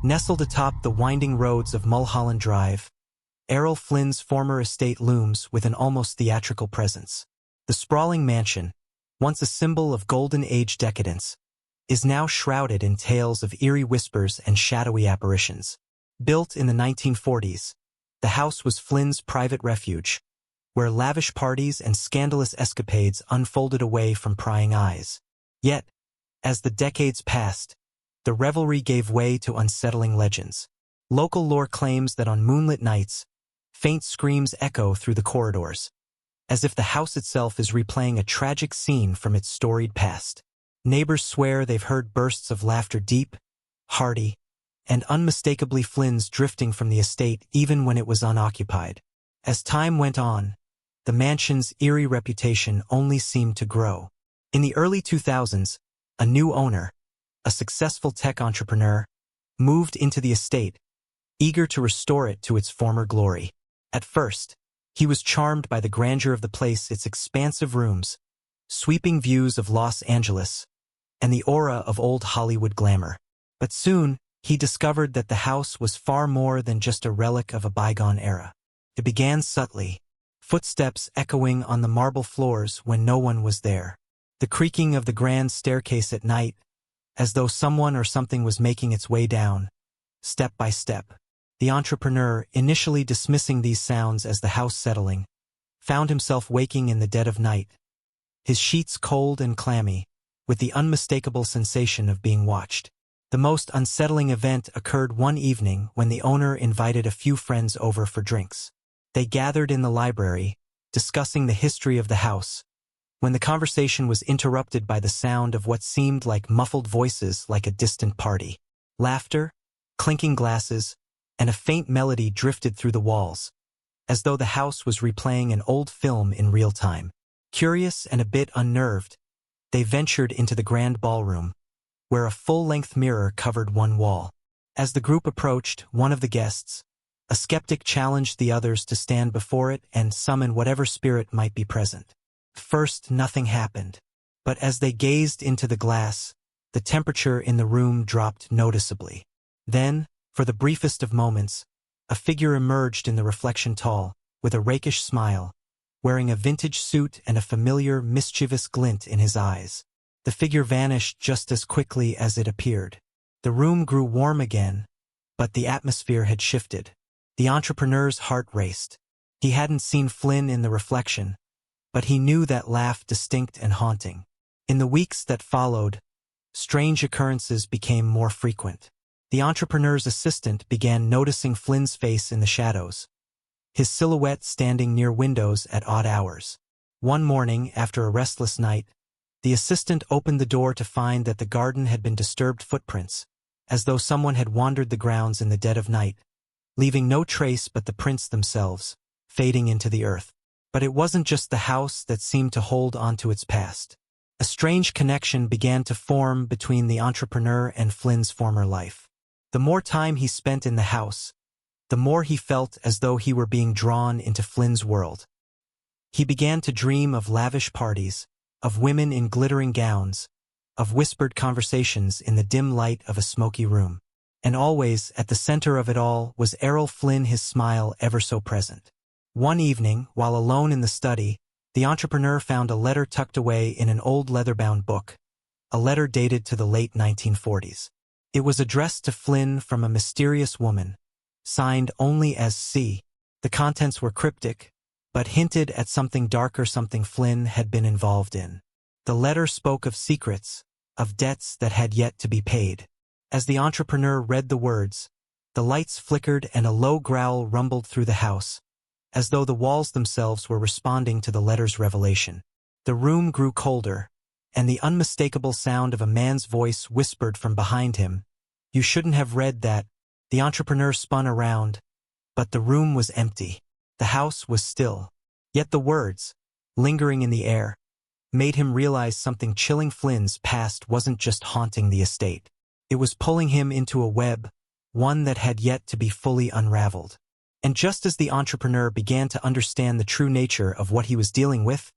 Nestled atop the winding roads of Mulholland Drive, Errol Flynn's former estate looms with an almost theatrical presence. The sprawling mansion, once a symbol of golden age decadence, is now shrouded in tales of eerie whispers and shadowy apparitions. Built in the 1940s, the house was Flynn's private refuge, where lavish parties and scandalous escapades unfolded away from prying eyes. Yet, as the decades passed, the revelry gave way to unsettling legends. Local lore claims that on moonlit nights, faint screams echo through the corridors, as if the house itself is replaying a tragic scene from its storied past. Neighbors swear they've heard bursts of laughter deep, hearty, and unmistakably Flynn's drifting from the estate even when it was unoccupied. As time went on, the mansion's eerie reputation only seemed to grow. In the early 2000s, a new owner, a successful tech entrepreneur, moved into the estate, eager to restore it to its former glory. At first, he was charmed by the grandeur of the place, its expansive rooms, sweeping views of Los Angeles, and the aura of old Hollywood glamour. But soon, he discovered that the house was far more than just a relic of a bygone era. It began subtly, footsteps echoing on the marble floors when no one was there, the creaking of the grand staircase at night, as though someone or something was making its way down, step by step. The entrepreneur, initially dismissing these sounds as the house settling, found himself waking in the dead of night, his sheets cold and clammy, with the unmistakable sensation of being watched. The most unsettling event occurred one evening when the owner invited a few friends over for drinks. They gathered in the library, discussing the history of the house, when the conversation was interrupted by the sound of what seemed like muffled voices like a distant party. Laughter, clinking glasses, and a faint melody drifted through the walls, as though the house was replaying an old film in real time. Curious and a bit unnerved, they ventured into the grand ballroom, where a full-length mirror covered one wall. As the group approached, one of the guests, a skeptic, challenged the others to stand before it and summon whatever spirit might be present. First, nothing happened, but as they gazed into the glass, the temperature in the room dropped noticeably. Then, for the briefest of moments, a figure emerged in the reflection, tall, with a rakish smile, wearing a vintage suit and a familiar, mischievous glint in his eyes. The figure vanished just as quickly as it appeared. The room grew warm again, but the atmosphere had shifted. The entrepreneur's heart raced. He hadn't seen Flynn in the reflection, but he knew that laugh distinct and haunting. In the weeks that followed, strange occurrences became more frequent. The entrepreneur's assistant began noticing Flynn's face in the shadows, his silhouette standing near windows at odd hours. One morning, after a restless night, the assistant opened the door to find that the garden had been disturbed footprints, as though someone had wandered the grounds in the dead of night, leaving no trace but the prints themselves, fading into the earth. But it wasn't just the house that seemed to hold onto its past. A strange connection began to form between the entrepreneur and Flynn's former life. The more time he spent in the house, the more he felt as though he were being drawn into Flynn's world. He began to dream of lavish parties, of women in glittering gowns, of whispered conversations in the dim light of a smoky room. And always, at the center of it all, was Errol Flynn, his smile ever so present. One evening, while alone in the study, the entrepreneur found a letter tucked away in an old leather-bound book, a letter dated to the late 1940s. It was addressed to Flynn from a mysterious woman, signed only as C. The contents were cryptic, but hinted at something darker, something Flynn had been involved in. The letter spoke of secrets, of debts that had yet to be paid. As the entrepreneur read the words, the lights flickered and a low growl rumbled through the house, as though the walls themselves were responding to the letter's revelation. The room grew colder, and the unmistakable sound of a man's voice whispered from behind him, "You shouldn't have read that." The entrepreneur spun around, but the room was empty. The house was still. Yet the words, lingering in the air, made him realize something chilling. Flynn's past wasn't just haunting the estate. It was pulling him into a web, one that had yet to be fully unraveled. And just as the entrepreneur began to understand the true nature of what he was dealing with,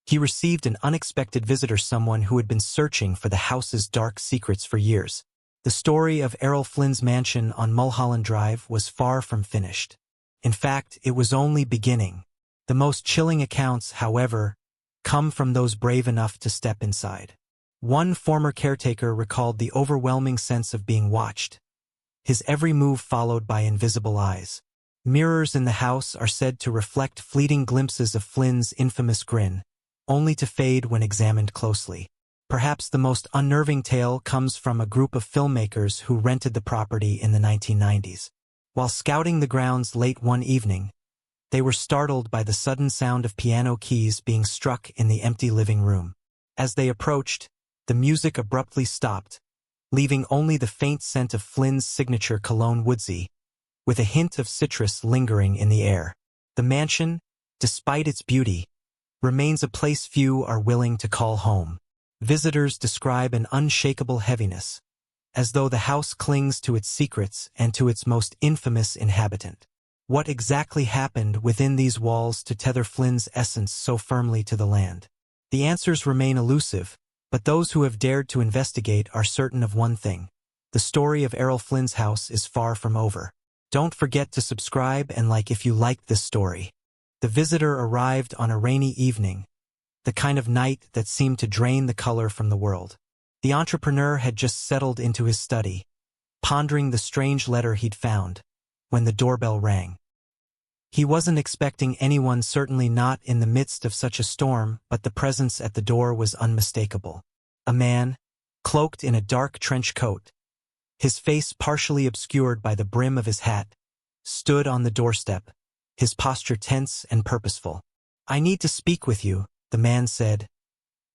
he received an unexpected visitor, someone who had been searching for the house's dark secrets for years. The story of Errol Flynn's mansion on Mulholland Drive was far from finished. In fact, it was only beginning. The most chilling accounts, however, come from those brave enough to step inside. One former caretaker recalled the overwhelming sense of being watched, his every move followed by invisible eyes. Mirrors in the house are said to reflect fleeting glimpses of Flynn's infamous grin, only to fade when examined closely. Perhaps the most unnerving tale comes from a group of filmmakers who rented the property in the 1990s. While scouting the grounds late one evening, they were startled by the sudden sound of piano keys being struck in the empty living room. As they approached, the music abruptly stopped, leaving only the faint scent of Flynn's signature cologne woodsy, with a hint of citrus lingering in the air. The mansion, despite its beauty, remains a place few are willing to call home. Visitors describe an unshakable heaviness, as though the house clings to its secrets and to its most infamous inhabitant. What exactly happened within these walls to tether Flynn's essence so firmly to the land? The answers remain elusive, but those who have dared to investigate are certain of one thing: the story of Errol Flynn's house is far from over. Don't forget to subscribe and like if you liked this story. The visitor arrived on a rainy evening, the kind of night that seemed to drain the color from the world. The entrepreneur had just settled into his study, pondering the strange letter he'd found, when the doorbell rang. He wasn't expecting anyone, certainly not in the midst of such a storm, but the presence at the door was unmistakable. A man, cloaked in a dark trench coat, his face partially obscured by the brim of his hat, stood on the doorstep, his posture tense and purposeful. "I need to speak with you," the man said,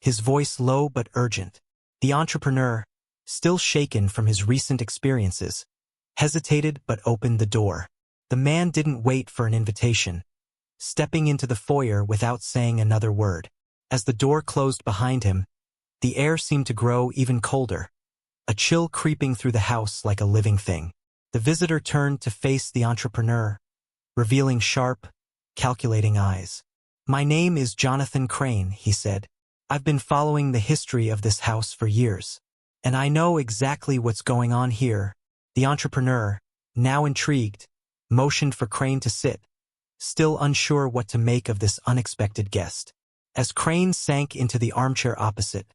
his voice low but urgent. The entrepreneur, still shaken from his recent experiences, hesitated but opened the door. The man didn't wait for an invitation, stepping into the foyer without saying another word. As the door closed behind him, the air seemed to grow even colder, a chill creeping through the house like a living thing. The visitor turned to face the entrepreneur, revealing sharp, calculating eyes. "My name is Jonathan Crane," he said. "I've been following the history of this house for years, and I know exactly what's going on here." The entrepreneur, now intrigued, motioned for Crane to sit, still unsure what to make of this unexpected guest. As Crane sank into the armchair opposite,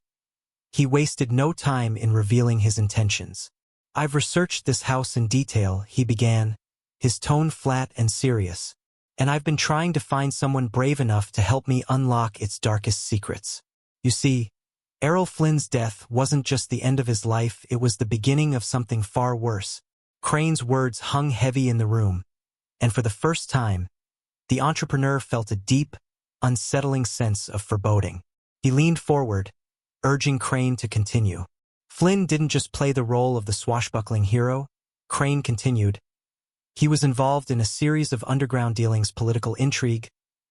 he wasted no time in revealing his intentions. "I've researched this house in detail," he began, his tone flat and serious, "and I've been trying to find someone brave enough to help me unlock its darkest secrets. You see, Errol Flynn's death wasn't just the end of his life, it was the beginning of something far worse." Crane's words hung heavy in the room, and for the first time, the entrepreneur felt a deep, unsettling sense of foreboding. He leaned forward, urging Crane to continue. "Flynn didn't just play the role of the swashbuckling hero," Crane continued. "He was involved in a series of underground dealings, political intrigue,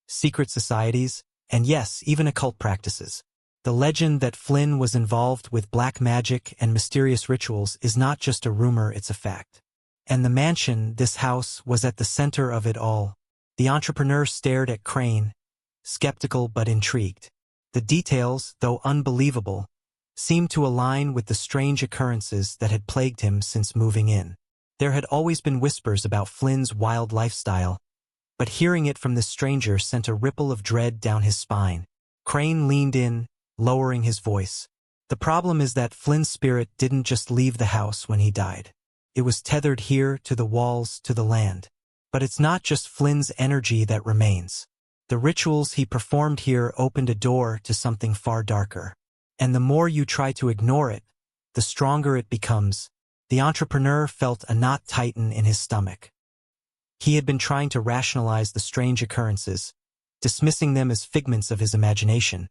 secret societies, and yes, even occult practices. The legend that Flynn was involved with black magic and mysterious rituals is not just a rumor, it's a fact. And the mansion, this house, was at the center of it all." The entrepreneur stared at Crane, skeptical but intrigued. The details, though unbelievable, seemed to align with the strange occurrences that had plagued him since moving in. There had always been whispers about Flynn's wild lifestyle, but hearing it from this stranger sent a ripple of dread down his spine. Crane leaned in, lowering his voice. "The problem is that Flynn's spirit didn't just leave the house when he died. It was tethered here, to the walls, to the land. But it's not just Flynn's energy that remains. The rituals he performed here opened a door to something far darker. And the more you try to ignore it, the stronger it becomes." The entrepreneur felt a knot tighten in his stomach. He had been trying to rationalize the strange occurrences, dismissing them as figments of his imagination.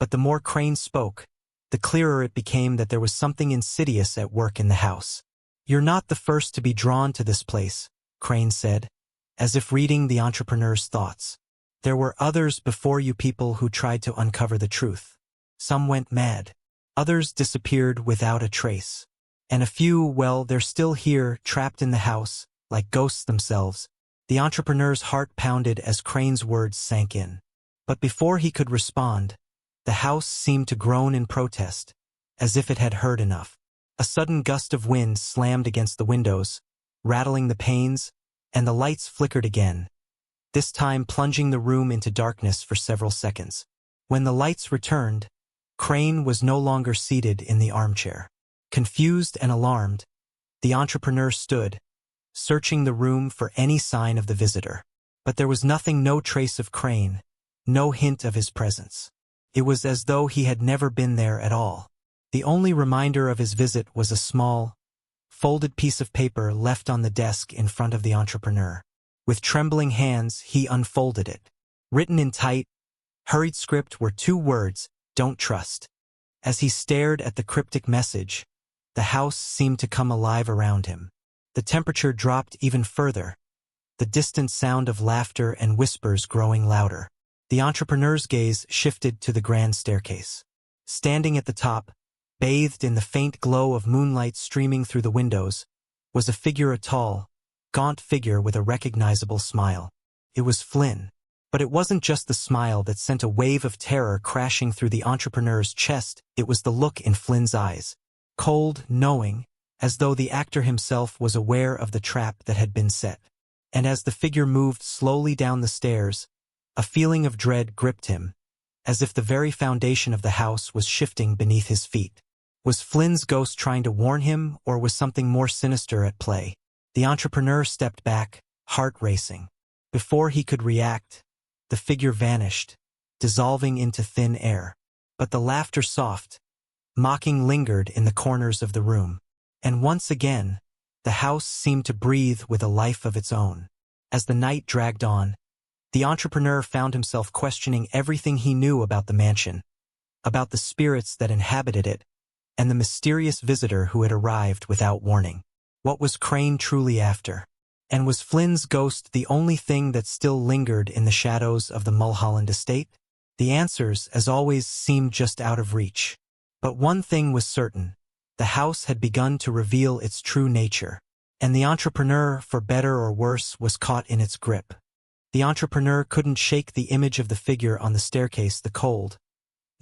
But the more Crane spoke, the clearer it became that there was something insidious at work in the house. "You're not the first to be drawn to this place," Crane said, as if reading the entrepreneur's thoughts. "There were others before you, people who tried to uncover the truth. Some went mad. Others disappeared without a trace. And a few, well, they're still here, trapped in the house, like ghosts themselves." The entrepreneur's heart pounded as Crane's words sank in. But before he could respond, the house seemed to groan in protest, as if it had heard enough. A sudden gust of wind slammed against the windows, rattling the panes, and the lights flickered again, this time plunging the room into darkness for several seconds. When the lights returned, Crane was no longer seated in the armchair. Confused and alarmed, the entrepreneur stood, searching the room for any sign of the visitor. But there was nothing, no trace of Crane, no hint of his presence. It was as though he had never been there at all. The only reminder of his visit was a small, folded piece of paper left on the desk in front of the entrepreneur. With trembling hands, he unfolded it. Written in tight, hurried script were 2 words, "Don't trust." As he stared at the cryptic message, the house seemed to come alive around him. The temperature dropped even further, the distant sound of laughter and whispers growing louder. The entrepreneur's gaze shifted to the grand staircase. Standing at the top, bathed in the faint glow of moonlight streaming through the windows, was a figure, a tall, gaunt figure with a recognizable smile. It was Flynn. But it wasn't just the smile that sent a wave of terror crashing through the entrepreneur's chest, it was the look in Flynn's eyes. Cold, knowing, as though the actor himself was aware of the trap that had been set. And as the figure moved slowly down the stairs, a feeling of dread gripped him, as if the very foundation of the house was shifting beneath his feet. Was Flynn's ghost trying to warn him, or was something more sinister at play? The entrepreneur stepped back, heart racing. Before he could react, the figure vanished, dissolving into thin air. But the laughter, soft, mocking, lingered in the corners of the room. And once again, the house seemed to breathe with a life of its own. As the night dragged on, the entrepreneur found himself questioning everything he knew about the mansion, about the spirits that inhabited it, and the mysterious visitor who had arrived without warning. What was Crane truly after? And was Flynn's ghost the only thing that still lingered in the shadows of the Mulholland estate? The answers, as always, seemed just out of reach. But one thing was certain. The house had begun to reveal its true nature, and the entrepreneur, for better or worse, was caught in its grip. The entrepreneur couldn't shake the image of the figure on the staircase, the cold,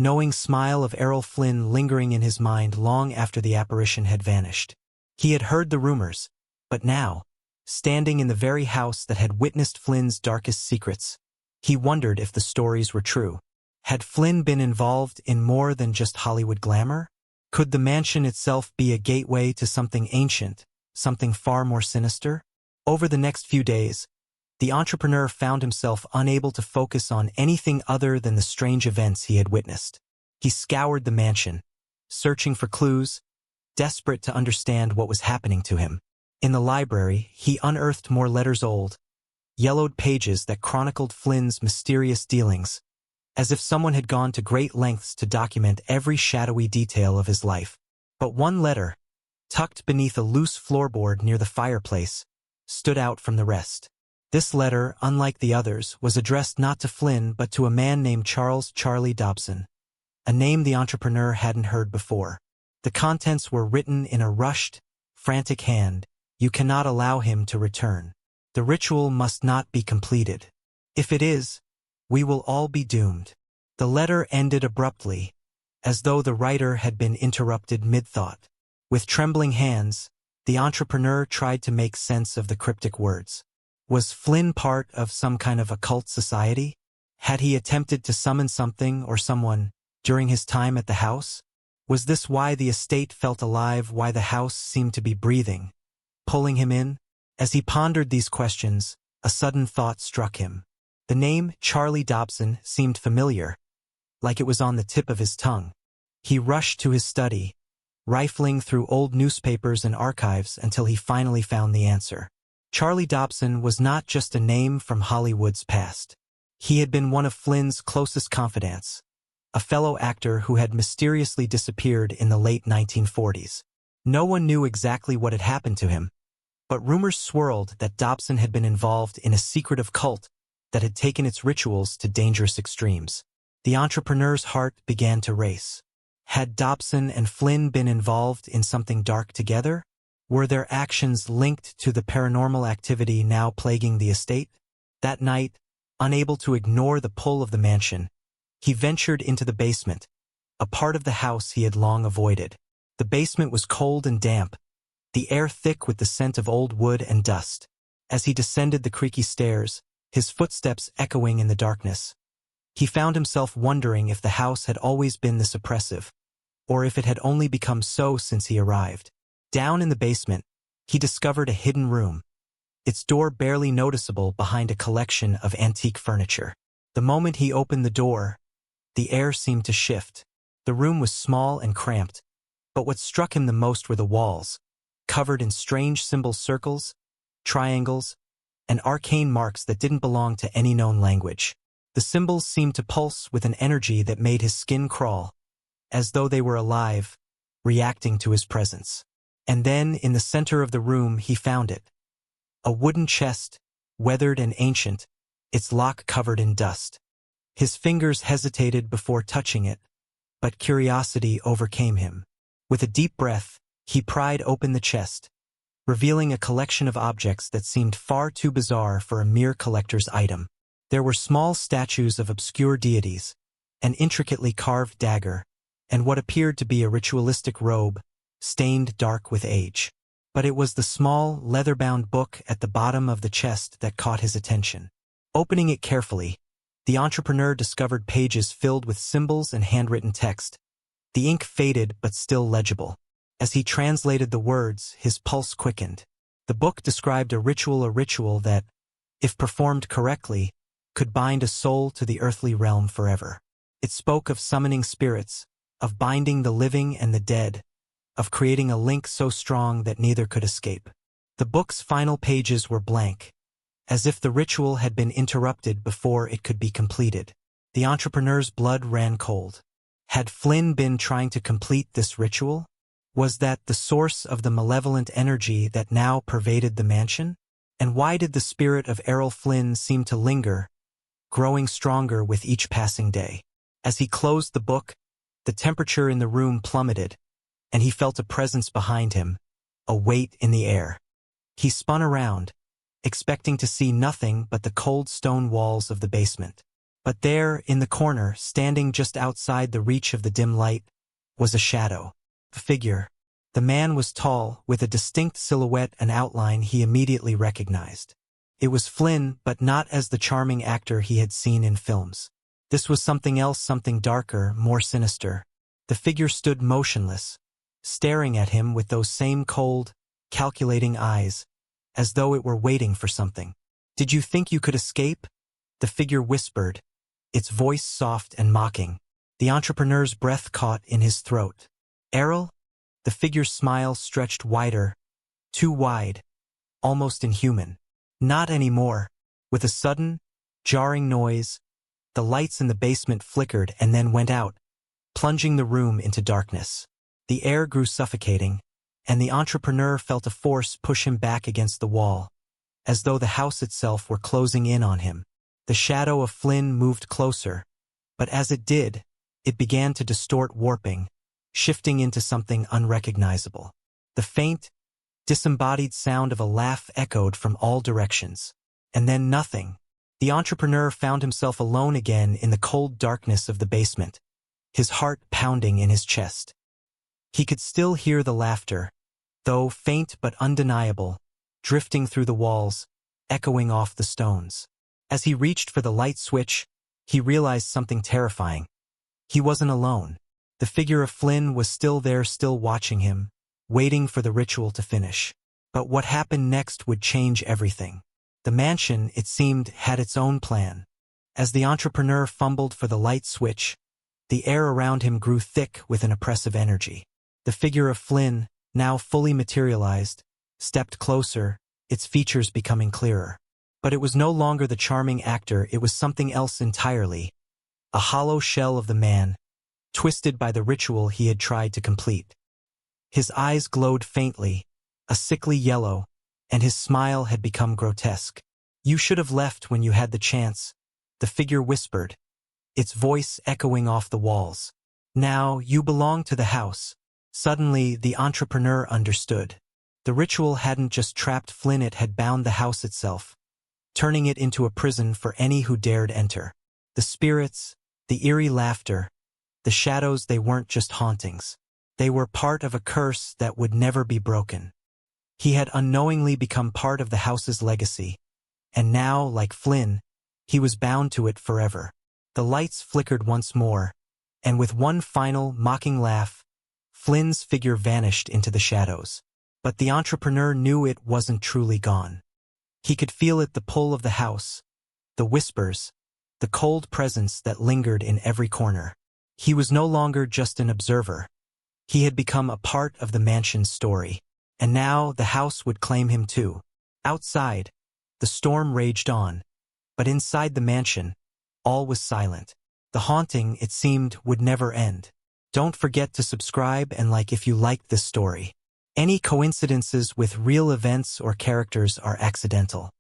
knowing smile of Errol Flynn lingering in his mind long after the apparition had vanished. He had heard the rumors, but now, standing in the very house that had witnessed Flynn's darkest secrets, he wondered if the stories were true. Had Flynn been involved in more than just Hollywood glamour? Could the mansion itself be a gateway to something ancient, something far more sinister? Over the next few days, the entrepreneur found himself unable to focus on anything other than the strange events he had witnessed. He scoured the mansion, searching for clues, desperate to understand what was happening to him. In the library, he unearthed more letters, old, yellowed pages that chronicled Flynn's mysterious dealings, as if someone had gone to great lengths to document every shadowy detail of his life. But one letter, tucked beneath a loose floorboard near the fireplace, stood out from the rest. This letter, unlike the others, was addressed not to Flynn but to a man named Charlie Dobson, a name the entrepreneur hadn't heard before. The contents were written in a rushed, frantic hand. "You cannot allow him to return. The ritual must not be completed. If it is, we will all be doomed." The letter ended abruptly, as though the writer had been interrupted mid-thought. With trembling hands, the entrepreneur tried to make sense of the cryptic words. Was Flynn part of some kind of occult society? Had he attempted to summon something or someone during his time at the house? Was this why the estate felt alive, why the house seemed to be breathing, pulling him in? As he pondered these questions, a sudden thought struck him. The name Charlie Dobson seemed familiar, like it was on the tip of his tongue. He rushed to his study, rifling through old newspapers and archives until he finally found the answer. Charlie Dobson was not just a name from Hollywood's past. He had been one of Flynn's closest confidants, a fellow actor who had mysteriously disappeared in the late 1940s. No one knew exactly what had happened to him, but rumors swirled that Dobson had been involved in a secretive cult that had taken its rituals to dangerous extremes. The entrepreneur's heart began to race. Had Dobson and Flynn been involved in something dark together? Were their actions linked to the paranormal activity now plaguing the estate? That night, unable to ignore the pull of the mansion, he ventured into the basement, a part of the house he had long avoided. The basement was cold and damp, the air thick with the scent of old wood and dust. As he descended the creaky stairs, his footsteps echoing in the darkness, he found himself wondering if the house had always been this oppressive, or if it had only become so since he arrived. Down in the basement, he discovered a hidden room, its door barely noticeable behind a collection of antique furniture. The moment he opened the door, the air seemed to shift. The room was small and cramped, but what struck him the most were the walls, covered in strange symbol circles, triangles, and arcane marks that didn't belong to any known language. The symbols seemed to pulse with an energy that made his skin crawl, as though they were alive, reacting to his presence. And then, in the center of the room, he found it. A wooden chest, weathered and ancient, its lock covered in dust. His fingers hesitated before touching it, but curiosity overcame him. With a deep breath, he pried open the chest, revealing a collection of objects that seemed far too bizarre for a mere collector's item. There were small statues of obscure deities, an intricately carved dagger, and what appeared to be a ritualistic robe, stained dark with age. But it was the small, leather-bound book at the bottom of the chest that caught his attention. Opening it carefully, the entrepreneur discovered pages filled with symbols and handwritten text. The ink faded but still legible. As he translated the words, his pulse quickened. The book described a ritual that, if performed correctly, could bind a soul to the earthly realm forever. It spoke of summoning spirits, of binding the living and the dead, of creating a link so strong that neither could escape. The book's final pages were blank, as if the ritual had been interrupted before it could be completed. The entrepreneur's blood ran cold. Had Flynn been trying to complete this ritual? Was that the source of the malevolent energy that now pervaded the mansion? And why did the spirit of Errol Flynn seem to linger, growing stronger with each passing day? As he closed the book, the temperature in the room plummeted, and he felt a presence behind him, a weight in the air. He spun around, expecting to see nothing but the cold stone walls of the basement. But there, in the corner, standing just outside the reach of the dim light, was a shadow, a figure. The man was tall, with a distinct silhouette and outline he immediately recognized. It was Flynn, but not as the charming actor he had seen in films. This was something else, something darker, more sinister. The figure stood motionless, staring at him with those same cold, calculating eyes, as though it were waiting for something. "Did you think you could escape?" the figure whispered, its voice soft and mocking. The entrepreneur's breath caught in his throat. "Errol?" The figure's smile stretched wider, too wide, almost inhuman. "Not anymore." With a sudden, jarring noise, the lights in the basement flickered and then went out, plunging the room into darkness. The air grew suffocating, and the entrepreneur felt a force push him back against the wall, as though the house itself were closing in on him. The shadow of Flynn moved closer, but as it did, it began to distort, warping, shifting into something unrecognizable. The faint, disembodied sound of a laugh echoed from all directions. And then nothing. The entrepreneur found himself alone again in the cold darkness of the basement, his heart pounding in his chest. He could still hear the laughter, though faint but undeniable, drifting through the walls, echoing off the stones. As he reached for the light switch, he realized something terrifying. He wasn't alone. The figure of Flynn was still there, still watching him, waiting for the ritual to finish. But what happened next would change everything. The mansion, it seemed, had its own plan. As the entrepreneur fumbled for the light switch, the air around him grew thick with an oppressive energy. The figure of Flynn, now fully materialized, stepped closer, its features becoming clearer. But it was no longer the charming actor, it was something else entirely. A hollow shell of the man, twisted by the ritual he had tried to complete. His eyes glowed faintly, a sickly yellow, and his smile had become grotesque. "You should have left when you had the chance," the figure whispered, its voice echoing off the walls. "Now you belong to the house." Suddenly, the entrepreneur understood. The ritual hadn't just trapped Flynn, it had bound the house itself, turning it into a prison for any who dared enter. The spirits, the eerie laughter, the shadows, they weren't just hauntings. They were part of a curse that would never be broken. He had unknowingly become part of the house's legacy, and now, like Flynn, he was bound to it forever. The lights flickered once more, and with one final, mocking laugh, Flynn's figure vanished into the shadows. But the entrepreneur knew it wasn't truly gone. He could feel it, the pull of the house, the whispers, the cold presence that lingered in every corner. He was no longer just an observer. He had become a part of the mansion's story, and now the house would claim him too. Outside, the storm raged on, but inside the mansion, all was silent. The haunting, it seemed, would never end. Don't forget to subscribe and like if you liked this story. Any coincidences with real events or characters are accidental.